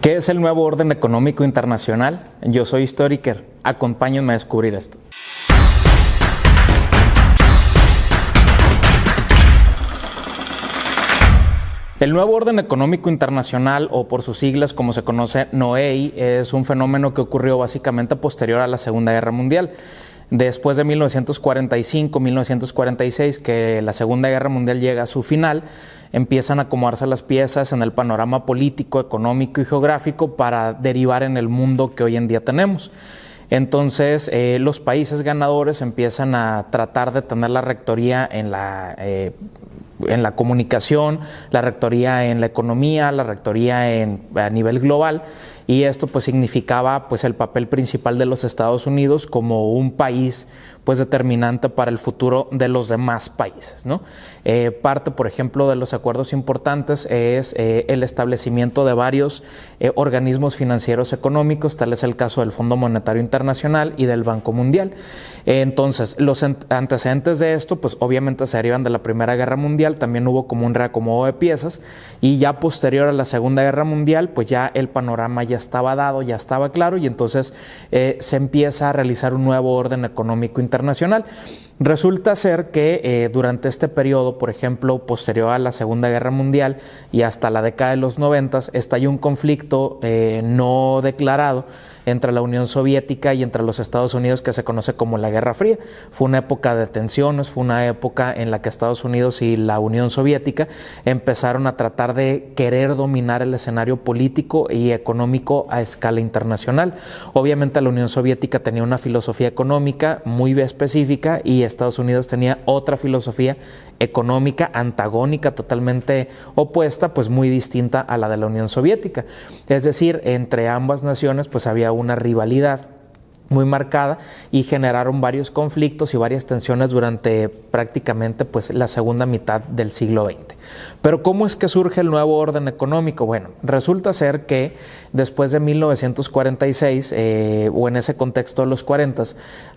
¿Qué es el nuevo orden económico internacional? Yo soy Storyker. Acompáñenme a descubrir esto. El nuevo orden económico internacional, o por sus siglas como se conoce, NOEI, es un fenómeno que ocurrió básicamente posterior a la Segunda Guerra Mundial. Después de 1945-1946, que la Segunda Guerra Mundial llega a su final, empiezan a acomodarse las piezas en el panorama político, económico y geográfico para derivar en el mundo que hoy en día tenemos. Entonces, los países ganadores empiezan a tratar de tener la rectoría en la comunicación, la rectoría en la economía, la rectoría a nivel global, y esto pues significaba pues el papel principal de los Estados Unidos como un país pues determinante para el futuro de los demás países, ¿no? Parte, por ejemplo, de los acuerdos importantes es el establecimiento de varios organismos financieros económicos, tal es el caso del Fondo Monetario Internacional y del Banco Mundial. Entonces, los antecedentes de esto, pues obviamente se derivan de la Primera Guerra Mundial, también hubo como un reacomodo de piezas, y ya posterior a la Segunda Guerra Mundial, pues ya el panorama ya estaba dado, ya estaba claro, y entonces se empieza a realizar un nuevo orden económico internacional. Resulta ser que durante este periodo, por ejemplo, posterior a la Segunda Guerra Mundial y hasta la década de los 90, estalló un conflicto no declarado entre la Unión Soviética y entre los Estados Unidos que se conoce como la Guerra Fría. Fue una época de tensiones, fue una época en la que Estados Unidos y la Unión Soviética empezaron a tratar de querer dominar el escenario político y económico a escala internacional. Obviamente la Unión Soviética tenía una filosofía económica muy específica y Estados Unidos tenía otra filosofía económica antagónica, totalmente opuesta, pues muy distinta a la de la Unión Soviética. Es decir, entre ambas naciones pues había una rivalidad muy marcada y generaron varios conflictos y varias tensiones durante prácticamente pues la segunda mitad del siglo XX. Pero ¿cómo es que surge el nuevo orden económico? Bueno, resulta ser que después de 1946 o en ese contexto de los 40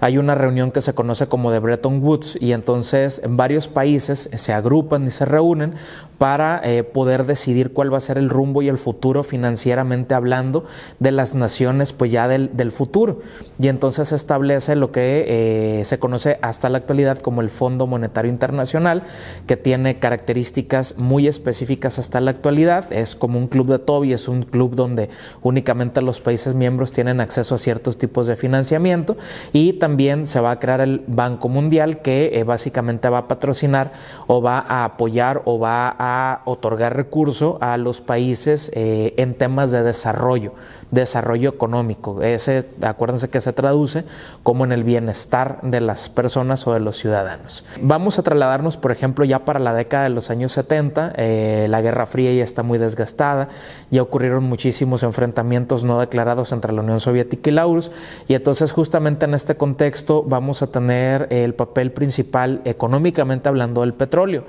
hay una reunión que se conoce como de Bretton Woods, y entonces varios países se agrupan y se reúnen para poder decidir cuál va a ser el rumbo y el futuro financieramente hablando de las naciones pues ya del futuro. Y entonces se establece lo que se conoce hasta la actualidad como el Fondo Monetario Internacional, que tiene características muy específicas hasta la actualidad. Es como un club de Toby, es un club donde únicamente los países miembros tienen acceso a ciertos tipos de financiamiento, y también se va a crear el Banco Mundial, que básicamente va a patrocinar o va a apoyar o va a otorgar recursos a los países en temas de desarrollo económico. Acuérdense que se traduce como en el bienestar de las personas o de los ciudadanos. Vamos a trasladarnos, por ejemplo, ya para la década de los años 70, la Guerra Fría ya está muy desgastada, ya ocurrieron muchísimos enfrentamientos no declarados entre la Unión Soviética y la URSS, y entonces justamente en este contexto vamos a tener el papel principal económicamente hablando del petróleo.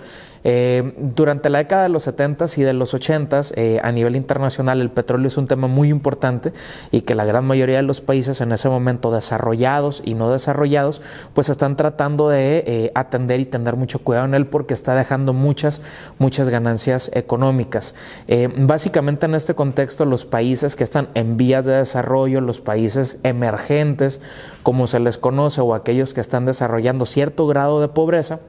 Durante la década de los 70s y de los 80s, a nivel internacional, el petróleo es un tema muy importante, y que la gran mayoría de los países en ese momento, desarrollados y no desarrollados, pues están tratando de atender y tener mucho cuidado en él, porque está dejando muchas ganancias económicas. Básicamente en este contexto, los países que están en vías de desarrollo, los países emergentes, como se les conoce, o aquellos que están desarrollando cierto grado de pobreza,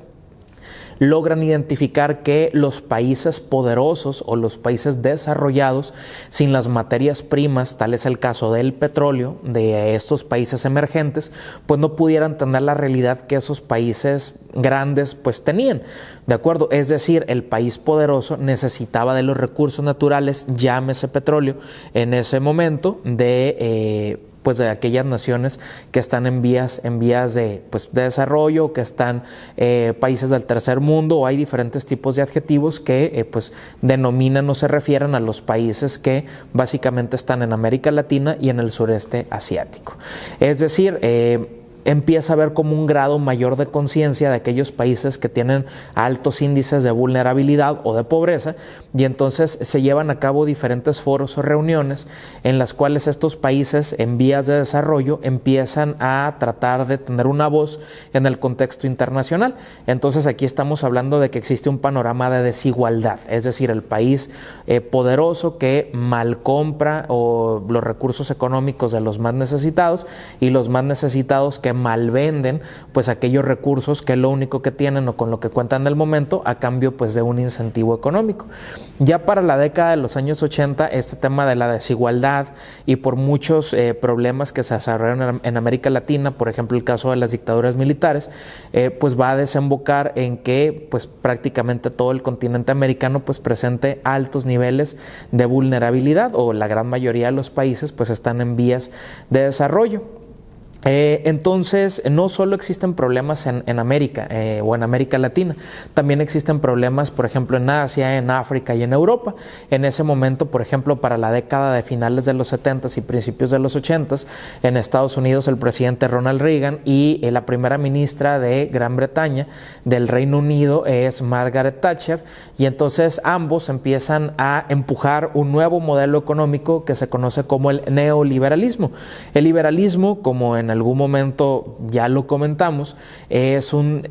logran identificar que los países poderosos o los países desarrollados, sin las materias primas, tal es el caso del petróleo, de estos países emergentes, pues no pudieran tener la realidad que esos países grandes pues tenían, ¿de acuerdo? Es decir, el país poderoso necesitaba de los recursos naturales, llámese petróleo, en ese momento de aquellas naciones que están en vías de desarrollo, que están países del tercer mundo, o hay diferentes tipos de adjetivos que denominan o se refieren a los países que básicamente están en América Latina y en el sureste asiático. Es decir, empieza a haber como un grado mayor de conciencia de aquellos países que tienen altos índices de vulnerabilidad o de pobreza, y entonces se llevan a cabo diferentes foros o reuniones en las cuales estos países en vías de desarrollo empiezan a tratar de tener una voz en el contexto internacional. Entonces aquí estamos hablando de que existe un panorama de desigualdad, es decir, el país poderoso que mal compra o los recursos económicos de los más necesitados, y los más necesitados que malvenden pues aquellos recursos que lo único que tienen o con lo que cuentan en el momento a cambio pues de un incentivo económico. Ya para la década de los años 80 este tema de la desigualdad y por muchos problemas que se desarrollaron en América Latina, por ejemplo el caso de las dictaduras militares, pues va a desembocar en que pues prácticamente todo el continente americano pues presente altos niveles de vulnerabilidad, o la gran mayoría de los países pues están en vías de desarrollo. Entonces, no solo existen problemas en América o en América Latina, también existen problemas, por ejemplo, en Asia, en África y en Europa. En ese momento, por ejemplo, para la década de finales de los 70s y principios de los 80s, en Estados Unidos el presidente Ronald Reagan y la primera ministra de Gran Bretaña, del Reino Unido, es Margaret Thatcher, y entonces ambos empiezan a empujar un nuevo modelo económico que se conoce como el neoliberalismo. El liberalismo, como en algún momento ya lo comentamos, es un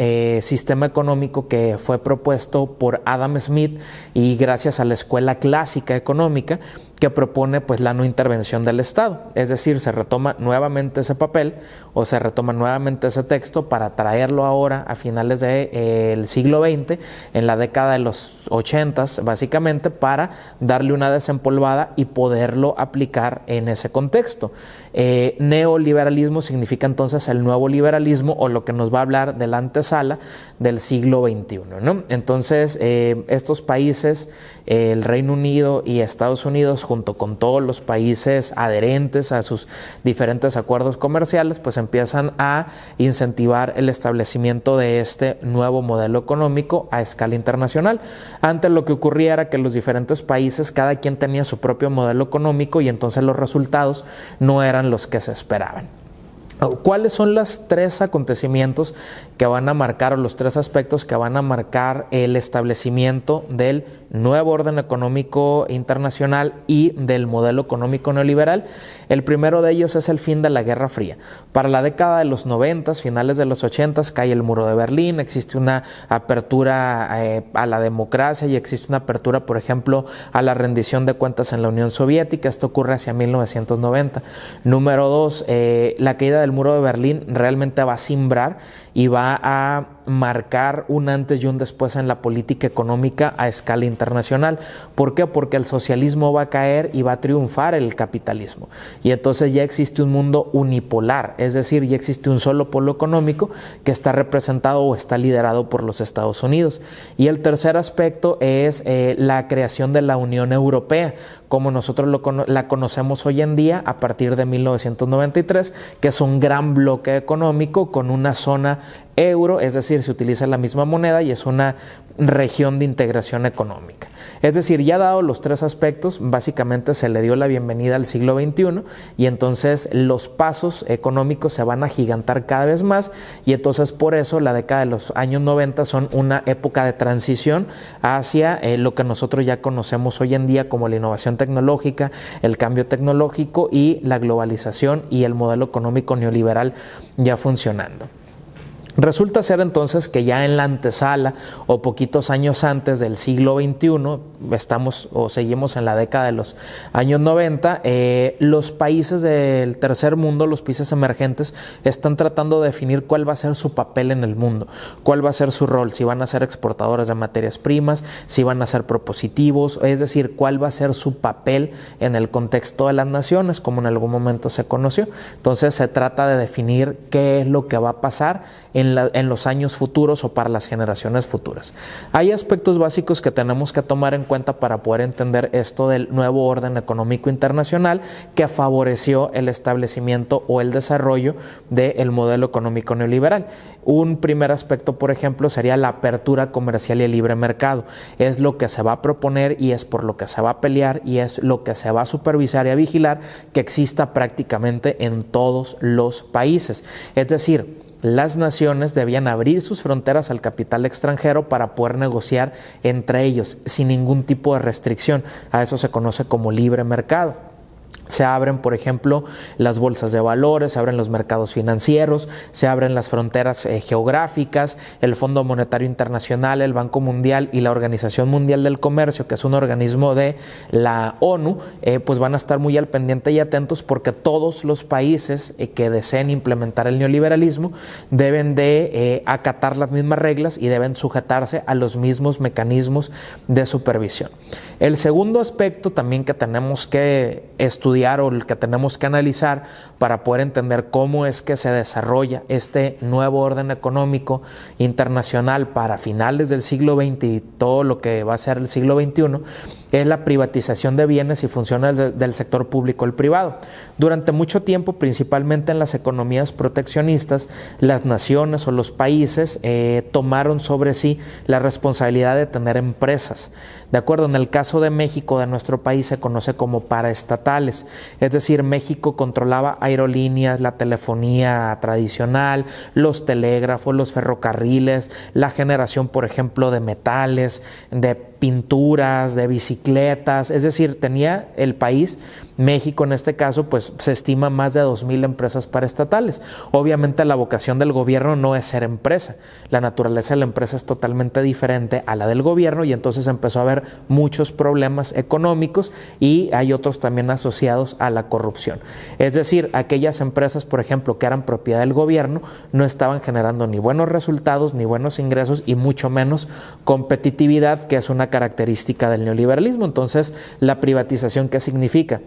sistema económico que fue propuesto por Adam Smith y gracias a la escuela clásica económica, que propone pues la no intervención del Estado, es decir, se retoma nuevamente ese papel o se retoma nuevamente ese texto para traerlo ahora a finales del siglo XX, en la década de los 80s básicamente, para darle una desempolvada y poderlo aplicar en ese contexto. Neoliberalismo significa entonces el nuevo liberalismo, o lo que nos va a hablar de la antesala del siglo XXI, ¿no? Entonces estos países, el Reino Unido y Estados Unidos, junto con todos los países adherentes a sus diferentes acuerdos comerciales, pues empiezan a incentivar el establecimiento de este nuevo modelo económico a escala internacional. Antes lo que ocurría era que los diferentes países, cada quien tenía su propio modelo económico, y entonces los resultados no eran los que se esperaban. ¿Cuáles son los tres acontecimientos que van a marcar, o los tres aspectos que van a marcar el establecimiento del nuevo orden económico internacional y del modelo económico neoliberal? El primero de ellos es el fin de la Guerra Fría. Para la década de los 90, finales de los 80, cae el muro de Berlín, existe una apertura a la democracia y existe una apertura, por ejemplo, a la rendición de cuentas en la Unión Soviética. Esto ocurre hacia 1990. Número dos, la caída del muro de Berlín realmente va a simbrar y va a marcar un antes y un después en la política económica a escala internacional. ¿Por qué? Porque el socialismo va a caer y va a triunfar el capitalismo. Y entonces ya existe un mundo unipolar, es decir, ya existe un solo polo económico que está representado o está liderado por los Estados Unidos. Y el tercer aspecto es la creación de la Unión Europea, como nosotros la conocemos hoy en día a partir de 1993, que es un gran bloque económico con una zona euro, es decir, se utiliza la misma moneda y es una región de integración económica. Es decir, ya dado los tres aspectos, básicamente se le dio la bienvenida al siglo XXI, y entonces los pasos económicos se van a agigantar cada vez más, y entonces por eso la década de los años 90 son una época de transición hacia lo que nosotros ya conocemos hoy en día como la innovación tecnológica, el cambio tecnológico y la globalización y el modelo económico neoliberal ya funcionando. Resulta ser entonces que ya en la antesala o poquitos años antes del siglo XXI, estamos o seguimos en la década de los años 90, los países del tercer mundo, los países emergentes, están tratando de definir cuál va a ser su papel en el mundo, cuál va a ser su rol, si van a ser exportadores de materias primas, si van a ser propositivos, es decir, cuál va a ser su papel en el contexto de las naciones, como en algún momento se conoció. Entonces se trata de definir qué es lo que va a pasar en en los años futuros o para las generaciones futuras. Hay aspectos básicos que tenemos que tomar en cuenta para poder entender esto del nuevo orden económico internacional que favoreció el establecimiento o el desarrollo del modelo económico neoliberal. Un primer aspecto, por ejemplo, sería la apertura comercial y el libre mercado. Es lo que se va a proponer y es por lo que se va a pelear y es lo que se va a supervisar y a vigilar que exista prácticamente en todos los países. Es decir, las naciones debían abrir sus fronteras al capital extranjero para poder negociar entre ellos sin ningún tipo de restricción. A eso se conoce como libre mercado. Se abren, por ejemplo, las bolsas de valores, se abren los mercados financieros, se abren las fronteras geográficas, el Fondo Monetario Internacional, el Banco Mundial y la Organización Mundial del Comercio, que es un organismo de la ONU, pues van a estar muy al pendiente y atentos porque todos los países que deseen implementar el neoliberalismo deben de acatar las mismas reglas y deben sujetarse a los mismos mecanismos de supervisión. El segundo aspecto también que tenemos que estudiar o el que tenemos que analizar para poder entender cómo es que se desarrolla este nuevo orden económico internacional para finales del siglo XX y todo lo que va a ser el siglo XXI es la privatización de bienes y funciones del sector público y el privado. Durante mucho tiempo, principalmente en las economías proteccionistas, las naciones o los países tomaron sobre sí la responsabilidad de tener empresas. De acuerdo, en el caso de México, de nuestro país, se conoce como paraestatales. Es decir, México controlaba aerolíneas, la telefonía tradicional, los telégrafos, los ferrocarriles, la generación, por ejemplo, de metales, de pinturas, de bicicletas, es decir, tenía el país, México en este caso, pues se estima más de 2,000 empresas paraestatales. Obviamente la vocación del gobierno no es ser empresa, la naturaleza de la empresa es totalmente diferente a la del gobierno y entonces empezó a haber muchos problemas económicos y hay otros también asociados a la corrupción. Es decir, aquellas empresas, por ejemplo, que eran propiedad del gobierno, no estaban generando ni buenos resultados, ni buenos ingresos y mucho menos competitividad, que es una característica del neoliberalismo. Entonces, la privatización, ¿qué significa?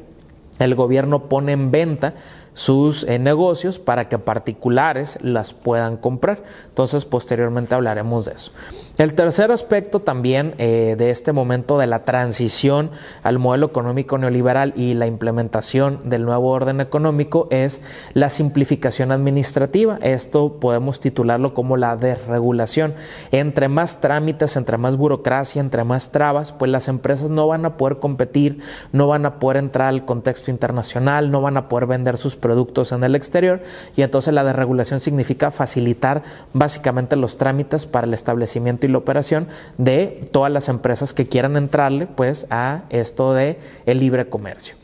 El gobierno pone en venta sus negocios para que particulares las puedan comprar. Entonces, posteriormente hablaremos de eso. El tercer aspecto también de este momento de la transición al modelo económico neoliberal y la implementación del nuevo orden económico es la simplificación administrativa. Esto podemos titularlo como la desregulación. Entre más trámites, entre más burocracia, entre más trabas, pues las empresas no van a poder competir, no van a poder entrar al contexto internacional, no van a poder vender sus productos en el exterior y entonces la desregulación significa facilitar básicamente los trámites para el establecimiento y la operación de todas las empresas que quieran entrarle pues a esto de el libre comercio.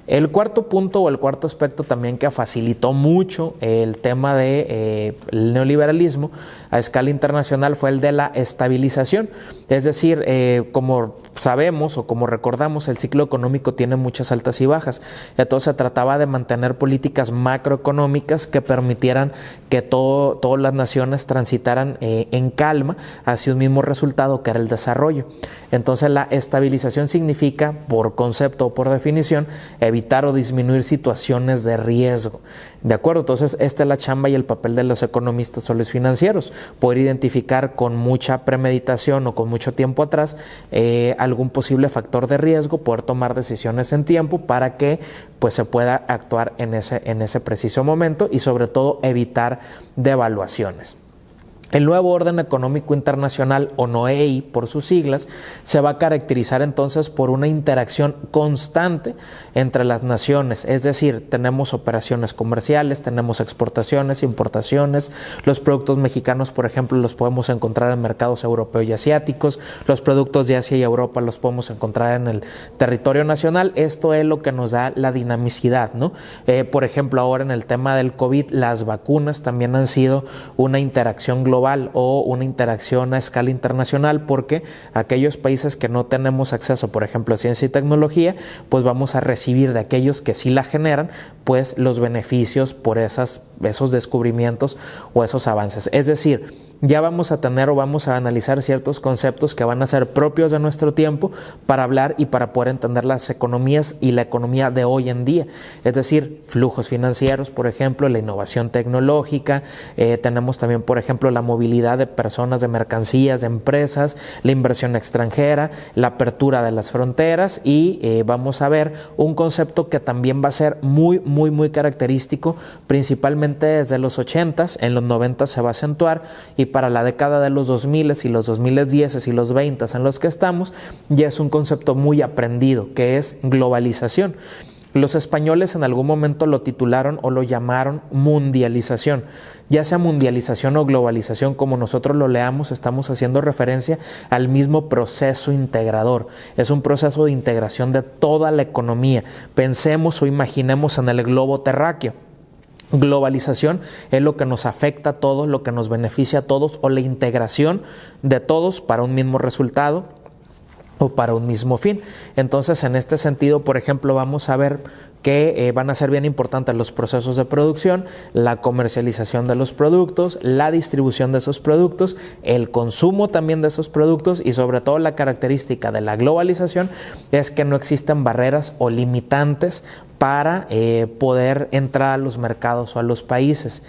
El cuarto punto o el cuarto aspecto también que facilitó mucho el tema de el neoliberalismo a escala internacional fue el de la estabilización. Es decir, como sabemos o como recordamos, el ciclo económico tiene muchas altas y bajas. Entonces se trataba de mantener políticas macroeconómicas que permitieran que todas las naciones transitaran en calma hacia un mismo resultado que era el desarrollo. Entonces la estabilización significa, por concepto o por definición, evitar o disminuir situaciones de riesgo. ¿De acuerdo? Entonces, esta es la chamba y el papel de los economistas o los financieros, poder identificar con mucha premeditación o con mucho tiempo atrás algún posible factor de riesgo, poder tomar decisiones en tiempo para que pues, se pueda actuar en ese preciso momento y sobre todo evitar devaluaciones. El nuevo orden económico internacional, o NOEI por sus siglas, se va a caracterizar entonces por una interacción constante entre las naciones, es decir, tenemos operaciones comerciales, tenemos exportaciones, importaciones, los productos mexicanos, por ejemplo, los podemos encontrar en mercados europeos y asiáticos, los productos de Asia y Europa los podemos encontrar en el territorio nacional. Esto es lo que nos da la dinamicidad, ¿no? Por ejemplo, ahora en el tema del COVID, las vacunas también han sido una interacción global o una interacción a escala internacional porque aquellos países que no tenemos acceso, por ejemplo, a ciencia y tecnología, pues vamos a recibir de aquellos que sí la generan, pues los beneficios por esas esos descubrimientos o esos avances. Es decir, ya vamos a tener o vamos a analizar ciertos conceptos que van a ser propios de nuestro tiempo para hablar y para poder entender las economías y la economía de hoy en día. Es decir, flujos financieros, por ejemplo, la innovación tecnológica, tenemos también, por ejemplo, la movilidad de personas, de mercancías, de empresas, la inversión extranjera, la apertura de las fronteras y vamos a ver un concepto que también va a ser muy característico, principalmente desde los 80s, en los 90 se va a acentuar y para la década de los 2000 y los 2010 y los 20 en los que estamos, ya es un concepto muy aprendido, que es globalización. Los españoles en algún momento lo titularon o lo llamaron mundialización. Ya sea mundialización o globalización, como nosotros lo leamos, estamos haciendo referencia al mismo proceso integrador. Es un proceso de integración de toda la economía. Pensemos o imaginemos en el globo terráqueo. Globalización es lo que nos afecta a todos, lo que nos beneficia a todos, o la integración de todos para un mismo resultado o para un mismo fin. Entonces, en este sentido, por ejemplo, vamos a ver que van a ser bien importantes los procesos de producción, la comercialización de los productos, la distribución de esos productos, el consumo también de esos productos y sobre todo la característica de la globalización es que no existen barreras o limitantes para poder entrar a los mercados o a los países.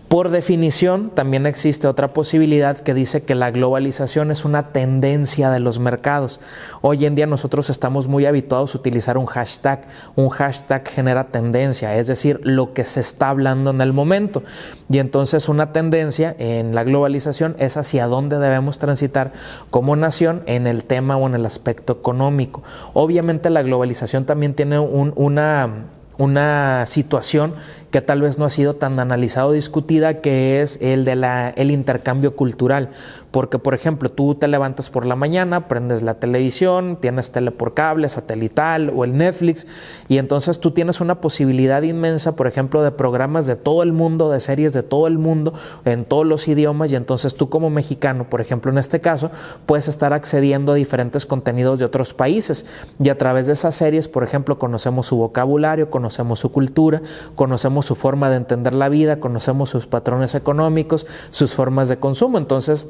Por definición, también existe otra posibilidad que dice que la globalización es una tendencia de los mercados. Hoy en día nosotros estamos muy habituados a utilizar un hashtag. Un hashtag genera tendencia, es decir, lo que se está hablando en el momento. Y entonces una tendencia en la globalización es hacia dónde debemos transitar como nación en el tema o en el aspecto económico. Obviamente la globalización también tiene una situación que tal vez no ha sido tan analizada o discutida, que es el intercambio cultural. Porque, por ejemplo, tú te levantas por la mañana, prendes la televisión, tienes tele por cable, satelital o el Netflix, y entonces tú tienes una posibilidad inmensa, por ejemplo, de programas de todo el mundo, de series de todo el mundo, en todos los idiomas, y entonces tú como mexicano, por ejemplo, en este caso, puedes estar accediendo a diferentes contenidos de otros países, y a través de esas series, por ejemplo, conocemos su vocabulario, conocemos su cultura, conocemos su forma de entender la vida, conocemos sus patrones económicos, sus formas de consumo. Entonces,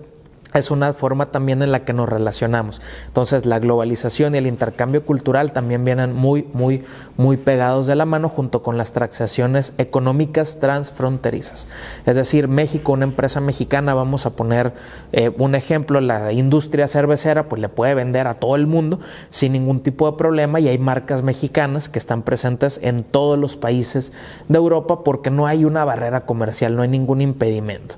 es una forma también en la que nos relacionamos. Entonces, la globalización y el intercambio cultural también vienen muy pegados de la mano junto con las transacciones económicas transfronterizas. Es decir, México, una empresa mexicana, vamos a poner un ejemplo, la industria cervecera, pues le puede vender a todo el mundo sin ningún tipo de problema, y hay marcas mexicanas que están presentes en todos los países de Europa porque no hay una barrera comercial, no hay ningún impedimento.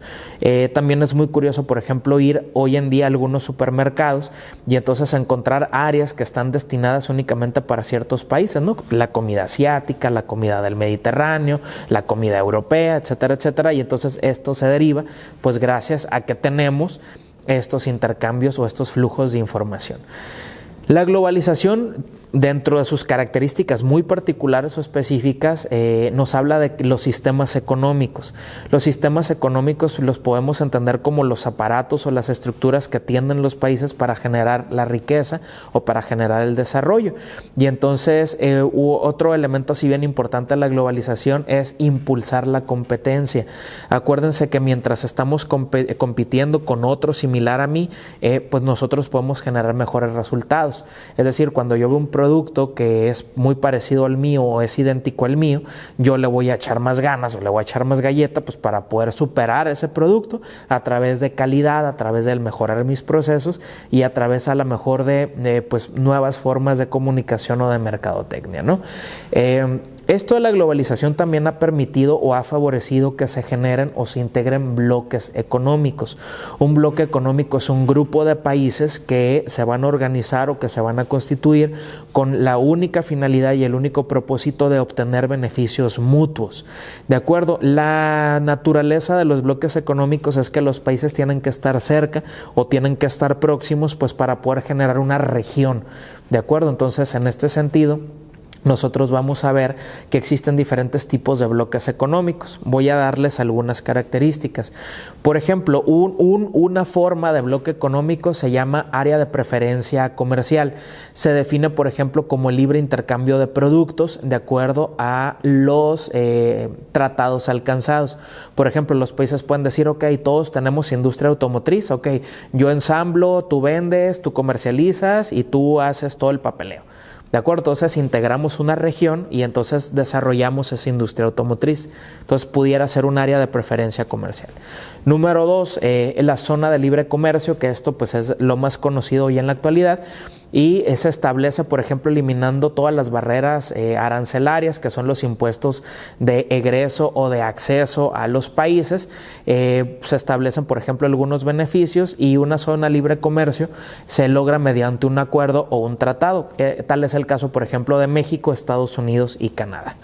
También es muy curioso, por ejemplo, ir hoy en día a algunos supermercados y entonces encontrar áreas que están destinadas únicamente para ciertos países, ¿no? La comida asiática, la comida del Mediterráneo, la comida europea, etcétera, etcétera. Y entonces esto se deriva, pues gracias a que tenemos estos intercambios o estos flujos de información. La globalización, dentro de sus características muy particulares o específicas, nos habla de los sistemas económicos. Los sistemas económicos los podemos entender como los aparatos o las estructuras que tienen los países para generar la riqueza o para generar el desarrollo. Y entonces otro elemento así bien importante de la globalización es impulsar la competencia. Acuérdense que mientras estamos compitiendo con otro similar a mí, pues nosotros podemos generar mejores resultados. Es decir, cuando yo veo un producto que es muy parecido al mío o es idéntico al mío, yo le voy a echar más ganas o le voy a echar más galleta pues para poder superar ese producto a través de calidad, a través de mejorar mis procesos y a través a lo mejor de pues nuevas formas de comunicación o de mercadotecnia, ¿no? Esto de la globalización también ha permitido o ha favorecido que se generen o se integren bloques económicos. Un bloque económico es un grupo de países que se van a organizar o que se van a constituir con la única finalidad y el único propósito de obtener beneficios mutuos. ¿De acuerdo? La naturaleza de los bloques económicos es que los países tienen que estar cerca o tienen que estar próximos pues para poder generar una región. ¿De acuerdo? Entonces, en este sentido, nosotros vamos a ver que existen diferentes tipos de bloques económicos. Voy a darles algunas características. Por ejemplo, una forma de bloque económico se llama área de preferencia comercial. Se define, por ejemplo, como el libre intercambio de productos de acuerdo a los tratados alcanzados. Por ejemplo, los países pueden decir, ok, todos tenemos industria automotriz, ok, yo ensamblo, tú vendes, tú comercializas y tú haces todo el papeleo. ¿De acuerdo? Entonces integramos una región y entonces desarrollamos esa industria automotriz. Entonces pudiera ser un área de preferencia comercial. Número 2, la zona de libre comercio, que esto pues es lo más conocido hoy en la actualidad. Y se establece, por ejemplo, eliminando todas las barreras arancelarias, que son los impuestos de egreso o de acceso a los países. Se establecen, por ejemplo, algunos beneficios y una zona libre comercio se logra mediante un acuerdo o un tratado. Tal es el caso, por ejemplo, de México, Estados Unidos y Canadá.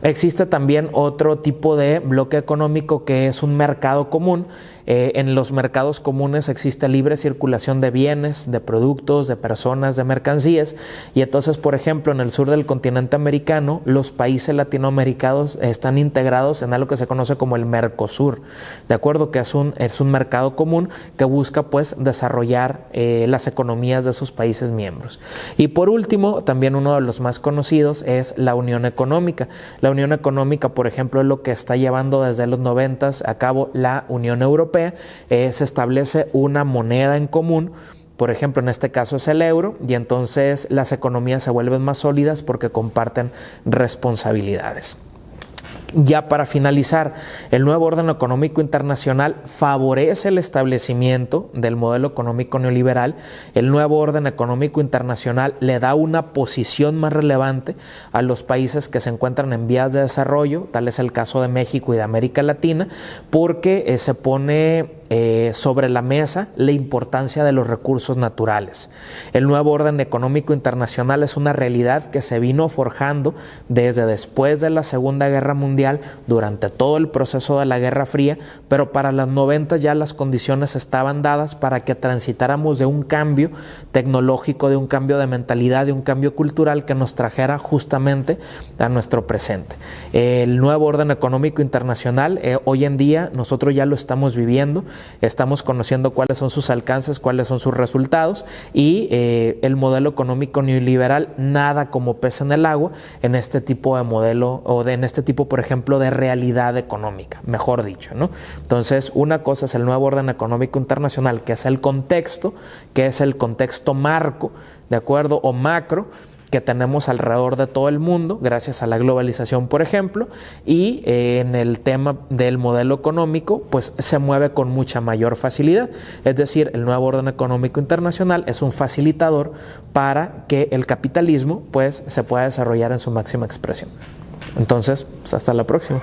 Existe también otro tipo de bloque económico que es un mercado común. En los mercados comunes existe libre circulación de bienes, de productos, de personas, de mercancías. Y entonces, por ejemplo, en el sur del continente americano, los países latinoamericanos están integrados en algo que se conoce como el Mercosur, ¿de acuerdo? Que es un mercado común que busca pues desarrollar las economías de sus países miembros. Y por último, también uno de los más conocidos es la Unión Económica. La Unión Económica, por ejemplo, es lo que está llevando desde los 90 a cabo la Unión Europea. Se establece una moneda en común, por ejemplo, en este caso es el euro, y entonces las economías se vuelven más sólidas porque comparten responsabilidades. Ya para finalizar, el nuevo orden económico internacional favorece el establecimiento del modelo económico neoliberal. El nuevo orden económico internacional le da una posición más relevante a los países que se encuentran en vías de desarrollo, tal es el caso de México y de América Latina, porque se pone sobre la mesa la importancia de los recursos naturales. El nuevo orden económico internacional es una realidad que se vino forjando desde después de la Segunda Guerra Mundial, durante todo el proceso de la Guerra Fría, pero para los 90 ya las condiciones estaban dadas para que transitáramos de un cambio tecnológico, de un cambio de mentalidad, de un cambio cultural que nos trajera justamente a nuestro presente. El nuevo orden económico internacional, hoy en día nosotros ya lo estamos viviendo. Estamos conociendo cuáles son sus alcances, cuáles son sus resultados y el modelo económico neoliberal nada como pez en el agua en este tipo de modelo o en este tipo, por ejemplo, de realidad económica, mejor dicho, ¿no? Entonces, una cosa es el nuevo orden económico internacional, que es el contexto marco, ¿de acuerdo? O macro, que tenemos alrededor de todo el mundo, gracias a la globalización, por ejemplo, y en el tema del modelo económico, pues se mueve con mucha mayor facilidad. Es decir, el nuevo orden económico internacional es un facilitador para que el capitalismo, pues, se pueda desarrollar en su máxima expresión. Entonces, pues hasta la próxima.